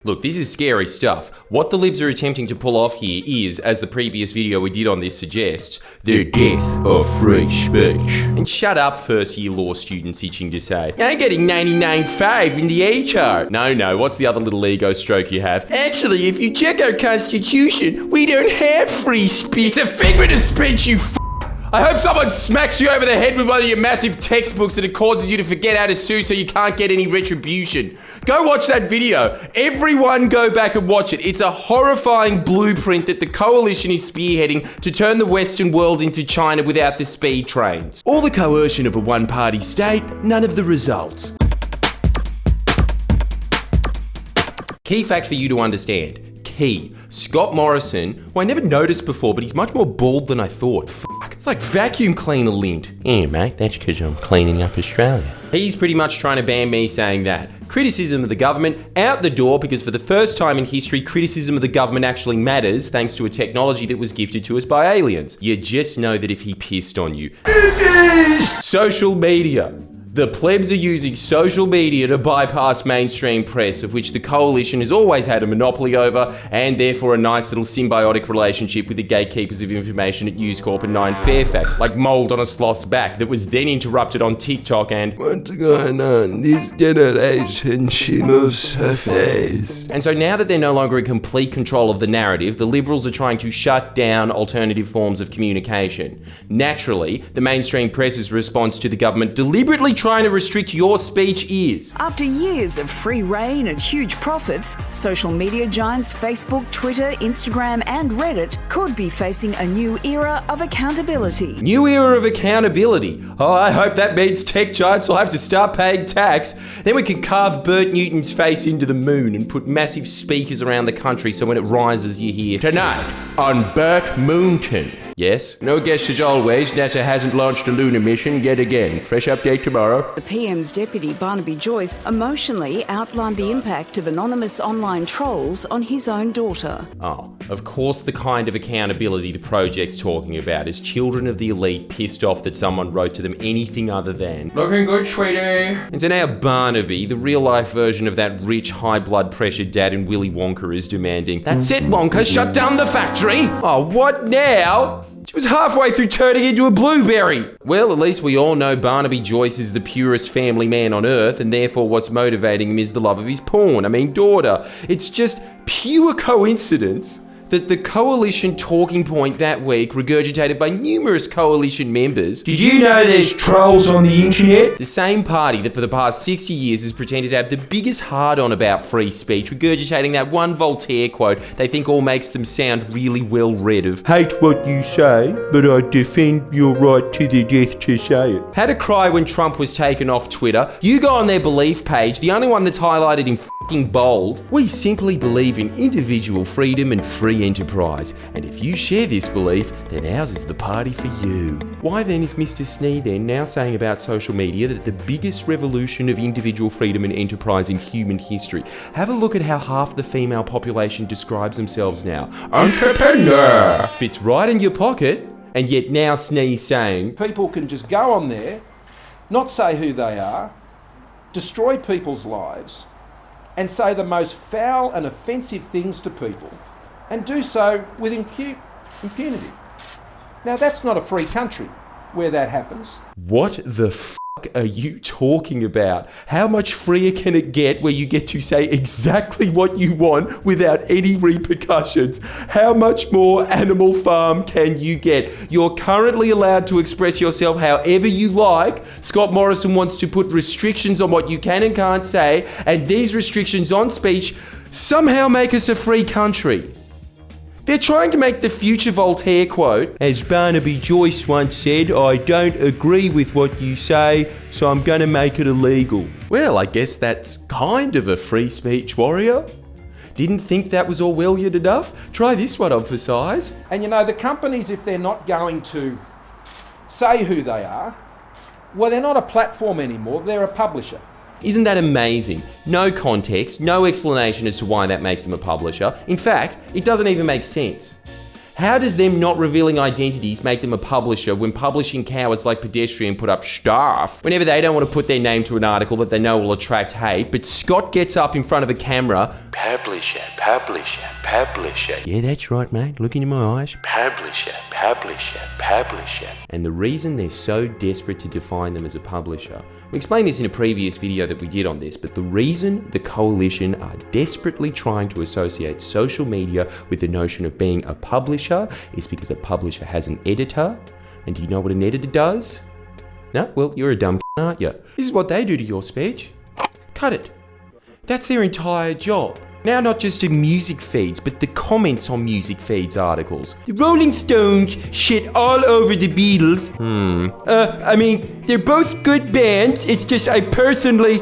Look, this is scary stuff. What the libs are attempting to pull off here is, as the previous video we did on this suggests, the death of free speech. And shut up, first year law students itching to say, I'm getting 99.5 in the HR. No, what's the other little ego stroke you have? Actually, if you check our constitution, we don't have free speech. It's a figment of speech, you I hope someone smacks you over the head with one of your massive textbooks and it causes you to forget how to sue so you can't get any retribution. Go watch that video. Everyone go back and watch it. It's a horrifying blueprint that the coalition is spearheading to turn the Western world into China without the speed trains. All the coercion of a one-party state, none of the results. Key fact for you to understand. Key. Scott Morrison, who I never noticed before, but he's much more bald than I thought. Fuck, it's like vacuum cleaner lint. Yeah, mate, that's because I'm cleaning up Australia. He's pretty much trying to ban me saying that. Criticism of the government, out the door, because for the first time in history, criticism of the government actually matters thanks to a technology that was gifted to us by aliens. You just know that if he pissed on you. Social media. The plebs are using social media to bypass mainstream press, of which the coalition has always had a monopoly over, and therefore a nice little symbiotic relationship with the gatekeepers of information at News Corp and 9 Fairfax, like mold on a sloth's back that was then interrupted on TikTok and what's going on? This generation, she moves so fast. And so now that they're no longer in complete control of the narrative, the Liberals are trying to shut down alternative forms of communication. Naturally, the mainstream press's response to the government deliberately trying to restrict your speech is. After years of free reign and huge profits, social media giants Facebook, Twitter, Instagram and Reddit could be facing a new era of accountability. New era of accountability? Oh, I hope that means tech giants will have to start paying tax. Then we can carve Bert Newton's face into the moon and put massive speakers around the country so when it rises you hear, tonight on Bert Moonton. Yes, no guess as always, NASA hasn't launched a lunar mission yet again. Fresh update tomorrow. The PM's deputy, Barnaby Joyce, emotionally outlined the impact of anonymous online trolls on his own daughter. Oh, of course the kind of accountability the project's talking about is children of the elite pissed off that someone wrote to them anything other than looking good, sweetie. And so now Barnaby, the real-life version of that rich, high blood pressure dad in Willy Wonka, is demanding, that's it, Wonka, shut down the factory! Oh, what now? She was halfway through turning into a blueberry. Well, at least we all know Barnaby Joyce is the purest family man on earth, and therefore what's motivating him is the love of his daughter. It's just pure coincidence that the coalition talking point that week, regurgitated by numerous coalition members, did you know there's trolls on the internet? The same party that for the past 60 years has pretended to have the biggest hard-on about free speech, regurgitating that one Voltaire quote they think all makes them sound really well-read of, hate what you say, but I defend your right to the death to say it. Had a cry when Trump was taken off Twitter. You go on their belief page, the only one that's highlighted in f***ing bold. We simply believe in individual freedom and free enterprise, and if you share this belief, then ours is the party for you. Why then is Mr. Snee then now saying about social media that the biggest revolution of individual freedom and enterprise in human history? Have a look at how half the female population describes themselves now. Entrepreneur! Fits right in your pocket, and yet now Snee's saying people can just go on there, not say who they are, destroy people's lives, and say the most foul and offensive things to people, and do so with impunity. Now that's not a free country where that happens. What the f*** are you talking about? How much freer can it get where you get to say exactly what you want without any repercussions? How much more Animal Farm can you get? You're currently allowed to express yourself however you like. Scott Morrison wants to put restrictions on what you can and can't say, and these restrictions on speech somehow make us a free country. They're trying to make the future Voltaire quote, as Barnaby Joyce once said, I don't agree with what you say, so I'm gonna make it illegal. Well, I guess that's kind of a free speech warrior. Didn't think that was Orwellian enough? Try this one on for size. And you know, the companies, if they're not going to say who they are, well, they're not a platform anymore, they're a publisher. Isn't that amazing? No context, no explanation as to why that makes them a publisher. In fact, it doesn't even make sense. How does them not revealing identities make them a publisher when publishing cowards like Pedestrian put up staff whenever they don't want to put their name to an article that they know will attract hate, but Scott gets up in front of a camera, publisher, publisher, publisher. Yeah, that's right, mate. Look into my eyes. Publisher, publisher, publisher. And the reason they're so desperate to define them as a publisher, we explained this in a previous video that we did on this, but the reason the coalition are desperately trying to associate social media with the notion of being a publisher is because a publisher has an editor. And do you know what an editor does? No? Well, you're a dumb c***, aren't you? This is what they do to your speech. Cut it. That's their entire job. Now not just in music feeds, but the comments on music feeds articles. The Rolling Stones shit all over the Beatles. I mean, they're both good bands. It's just I personally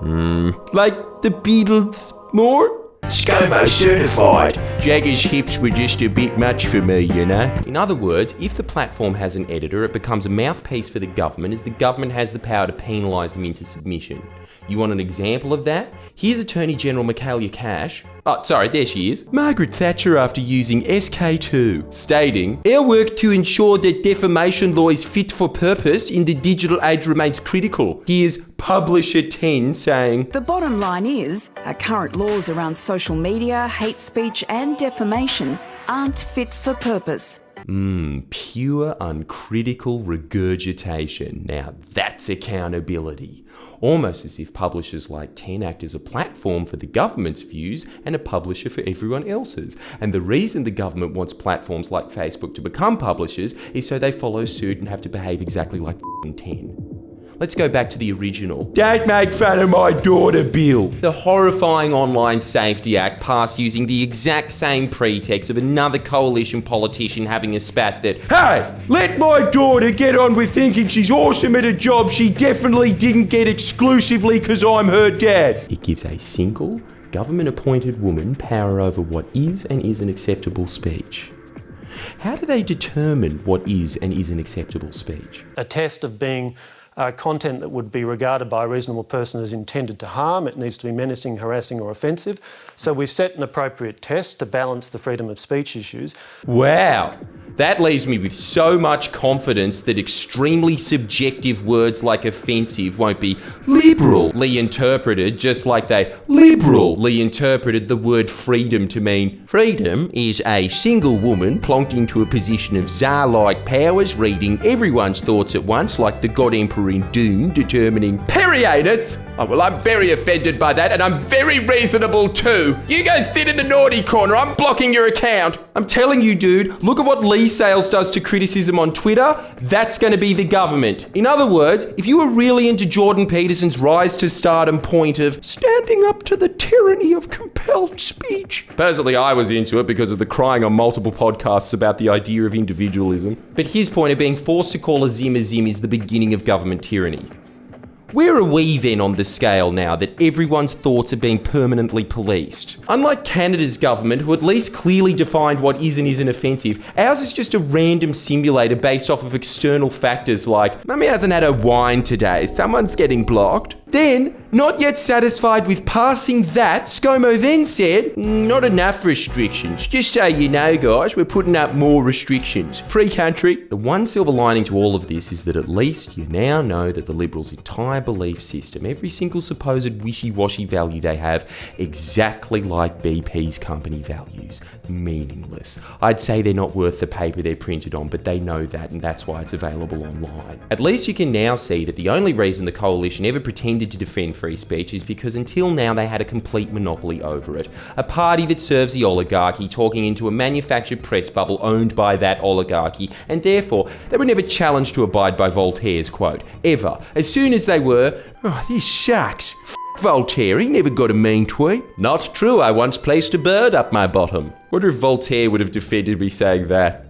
like the Beatles more. ScoMo certified. Jagger's hips were just a bit much for me, you know? In other words, if the platform has an editor, it becomes a mouthpiece for the government, as the government has the power to penalise them into submission. You want an example of that? Here's Attorney General Michaelia Cash. Oh, sorry, there she is. Margaret Thatcher after using SK2, stating, "Our work to ensure that defamation law is fit for purpose in the digital age remains critical." Here's Publisher 10 saying, The bottom line is, our current laws around social media, hate speech and defamation aren't fit for purpose. Pure uncritical regurgitation. Now that's accountability. Almost as if publishers like 10 act as a platform for the government's views and a publisher for everyone else's. And the reason the government wants platforms like Facebook to become publishers is so they follow suit and have to behave exactly like 10. Let's go back to the original. Don't make fun of my daughter, Bill. The horrifying Online Safety Act passed using the exact same pretext of another coalition politician having a spat that, "Hey, let my daughter get on with thinking she's awesome at a job she definitely didn't get exclusively because I'm her dad." It gives a single, government-appointed woman power over what is and isn't acceptable speech. How do they determine what is and isn't acceptable speech? A test of being content that would be regarded by a reasonable person as intended to harm. It needs to be menacing, harassing or offensive. So we've set an appropriate test to balance the freedom of speech issues. Wow. That leaves me with so much confidence that extremely subjective words like offensive won't be liberally interpreted, just like they liberally interpreted the word freedom to mean freedom is a single woman plonked into a position of czar-like powers, reading everyone's thoughts at once like the God Emperor in Dune, determining perianus. Oh, well, I'm very offended by that, and I'm very reasonable too. You go sit in the naughty corner. I'm blocking your account. I'm telling you, dude, look at what Lee Sales does to criticism on Twitter. That's going to be the government. In other words, if you were really into Jordan Peterson's rise to stardom point of standing up to the tyranny of compelled speech. Personally, I was into it because of the crying on multiple podcasts about the idea of individualism. But his point of being forced to call a Zim is the beginning of government tyranny. Where are we then on the scale now that everyone's thoughts are being permanently policed? Unlike Canada's government, who at least clearly defined what is and isn't offensive, ours is just a random simulator based off of external factors like, "Mummy hasn't had a wine today, someone's getting blocked." Then, not yet satisfied with passing that, ScoMo then said, "Not enough restrictions. Just so you know, guys, we're putting up more restrictions. Free country." The one silver lining to all of this is that at least you now know that the Liberals' entire belief system, every single supposed wishy-washy value they have, exactly like BP's company values, meaningless. I'd say they're not worth the paper they're printed on, but they know that, and that's why it's available online. At least you can now see that the only reason the coalition ever pretended to defend free speech is because until now they had a complete monopoly over it. A party that serves the oligarchy talking into a manufactured press bubble owned by that oligarchy, and therefore they were never challenged to abide by Voltaire's quote, ever. As soon as they were, "Oh, this sucks. Voltaire, he never got a mean tweet." Not true, I once placed a bird up my bottom. Wonder if Voltaire would have defended me saying that.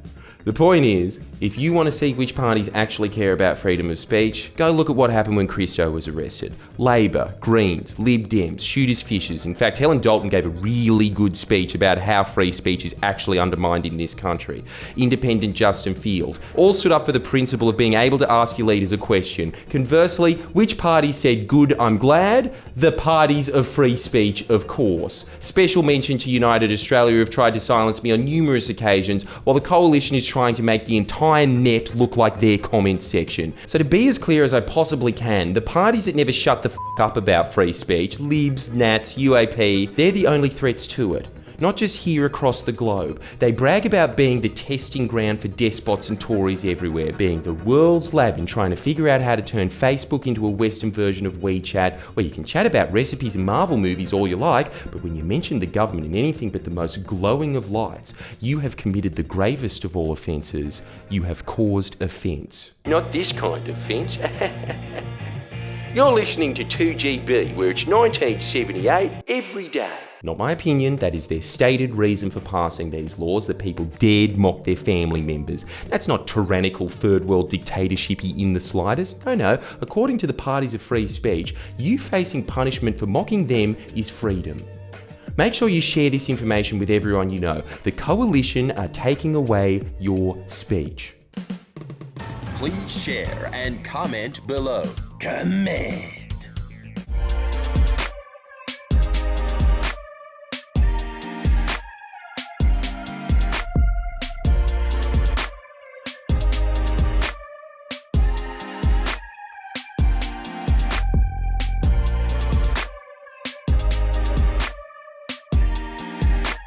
The point is, If you want to see which parties actually care about freedom of speech, go look at what happened when Christo was arrested. Labor, Greens, Lib Dems, shooters fishers. In fact, Helen Dalton gave a really good speech about how free speech is actually undermined in this country. Independent Justin Field all stood up for the principle of being able to ask your leaders a question. Conversely, which party said good, I'm glad? The parties of free speech, of course. Special mention to United Australia, who have tried to silence me on numerous occasions, while the coalition is trying to make the entire net look like their comment section. So to be as clear as I possibly can, the parties that never shut the up about free speech, Libs, Nats, UAP, they're the only threats to it. Not just here across the globe. They brag about being the testing ground for despots and Tories everywhere, being the world's lab in trying to figure out how to turn Facebook into a Western version of WeChat, where you can chat about recipes and Marvel movies all you like, but when you mention the government in anything but the most glowing of lights, you have committed the gravest of all offences. You have caused offence. Not this kind of offence. You're listening to 2GB, where it's 1978 every day. Not my opinion, that is their stated reason for passing these laws, that people dared mock their family members. That's not tyrannical third world dictatorship-y in the slightest. No, according to the parties of free speech, you facing punishment for mocking them is freedom. Make sure you share this information with everyone you know. The coalition are taking away your speech. Please share and comment below. Comment.